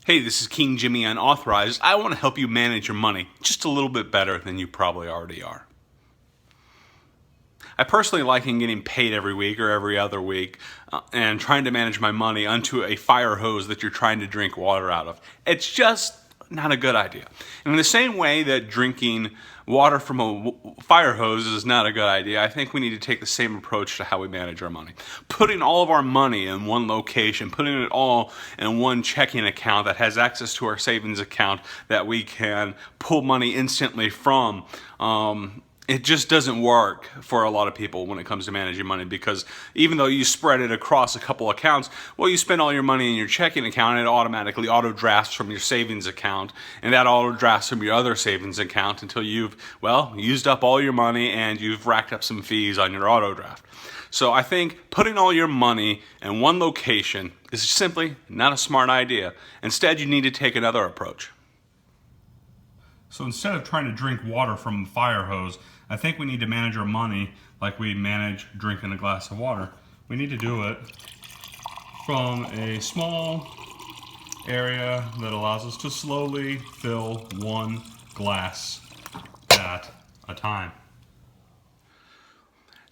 Hey, this is King Jimmy Un-Author-ized. I want to help you manage your money just a little bit better than you probably already are. I personally like getting paid every week or every other week and trying to manage my money onto a fire hose that you're trying to drink water out of. It's just not a good idea. And in the same way that drinking water from a fire hose is not a good idea, I think we need to take the same approach to how we manage our money. Putting all of our money in one location, putting it all in one checking account that has access to our savings account that we can pull money instantly from, it just doesn't work for a lot of people when it comes to managing money, because even though you spread it across a couple accounts, well, you spend all your money in your checking account and it automatically auto drafts from your savings account, and that auto drafts from your other savings account until you've, well, used up all your money and you've racked up some fees on your auto draft. So I think putting all your money in one location is simply not a smart idea. Instead, you need to take another approach. So instead of trying to drink water from a fire hose, I think we need to manage our money like we manage drinking a glass of water. We need to do it from a small area that allows us to slowly fill one glass at a time.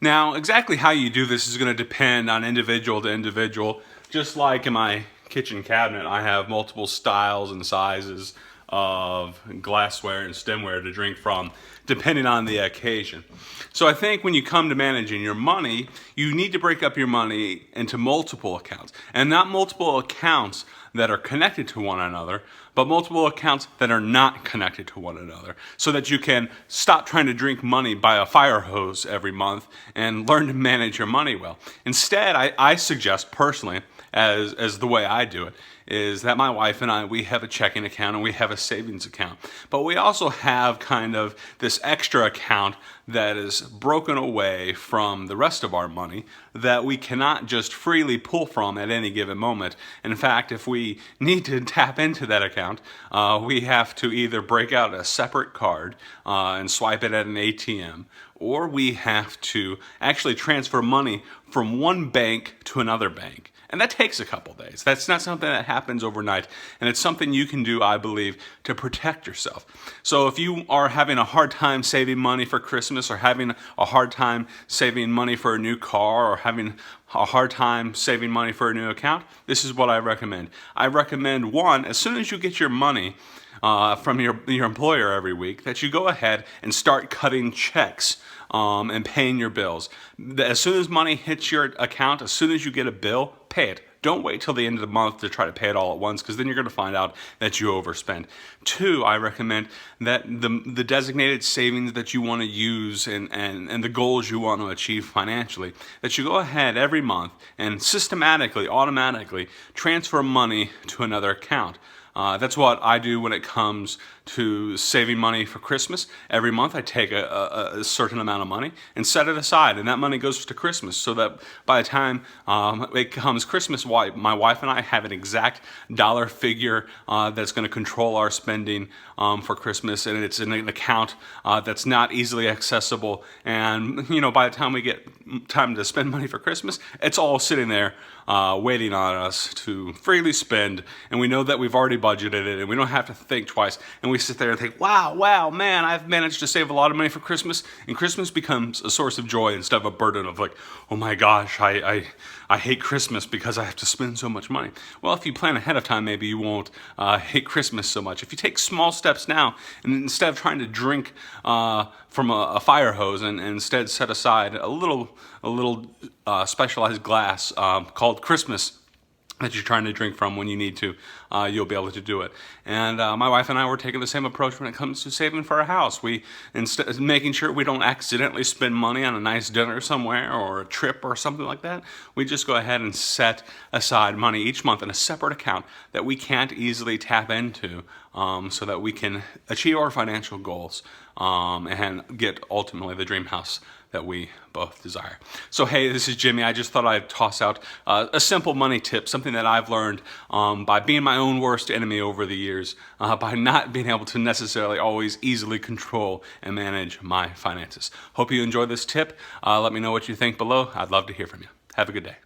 Now, exactly how you do this is going to depend on individual to individual. Just like in my kitchen cabinet, I have multiple styles and sizes of glassware and stemware to drink from, depending on the occasion. So I think when you come to managing your money, you need to break up your money into multiple accounts, and not multiple accounts that are connected to one another, but multiple accounts that are not connected to one another, so that you can stop trying to drink money by a fire hose every month and learn to manage your money well. Instead, I suggest personally, as the way I do it, is that my wife and I, we have a checking account and we have a savings account. But we also have kind of this extra account that is broken away from the rest of our money that we cannot just freely pull from at any given moment. In fact, if we need to tap into that account, we have to either break out a separate card and swipe it at an ATM, or we have to actually transfer money from one bank to another bank. And that takes a couple days. That's not something that happens overnight. And it's something you can do, I believe, to protect yourself. So if you are having a hard time saving money for Christmas, or having a hard time saving money for a new car, or having a hard time saving money for a new account, this is what I recommend. I recommend, one, as soon as you get your money from your employer every week, that you go ahead and start cutting checks and paying your bills. As soon as money hits your account, as soon as you get a bill, pay it. Don't wait till the end of the month to try to pay it all at once, because then you're going to find out that you overspend. Two, I recommend that the designated savings that you want to use and the goals you want to achieve financially, that you go ahead every month and systematically, automatically transfer money to another account. That's what I do when it comes to saving money for Christmas. Every month I take a certain amount of money and set it aside, and that money goes to Christmas, so that by the time it comes Christmas, my wife and I have an exact dollar figure that's going to control our spending for Christmas, and it's in an account that's not easily accessible. And by the time we get time to spend money for Christmas, it's all sitting there waiting on us to freely spend, and we know that we've already budgeted it, and we don't have to think twice. And we sit there and think, wow, man, I've managed to save a lot of money for Christmas. And Christmas becomes a source of joy instead of a burden of like, oh my gosh, I hate Christmas because I have to spend so much money. Well, if you plan ahead of time, maybe you won't hate Christmas so much. If you take small steps now, and instead of trying to drink from a fire hose, and instead set aside a little specialized glass called Christmas that you're trying to drink from when you need to, you'll be able to do it. And my wife and I were taking the same approach when it comes to saving for a house. Instead making sure we don't accidentally spend money on a nice dinner somewhere or a trip or something like that, we just go ahead and set aside money each month in a separate account that we can't easily tap into, so that we can achieve our financial goals and get ultimately the dream house that we both desire. So hey, this is Jimmy. I just thought I'd toss out a simple money tip, something that I've learned by being my own worst enemy over the years, by not being able to necessarily always easily control and manage my finances. Hope you enjoyed this tip. Let me know what you think below. I'd love to hear from you. Have a good day.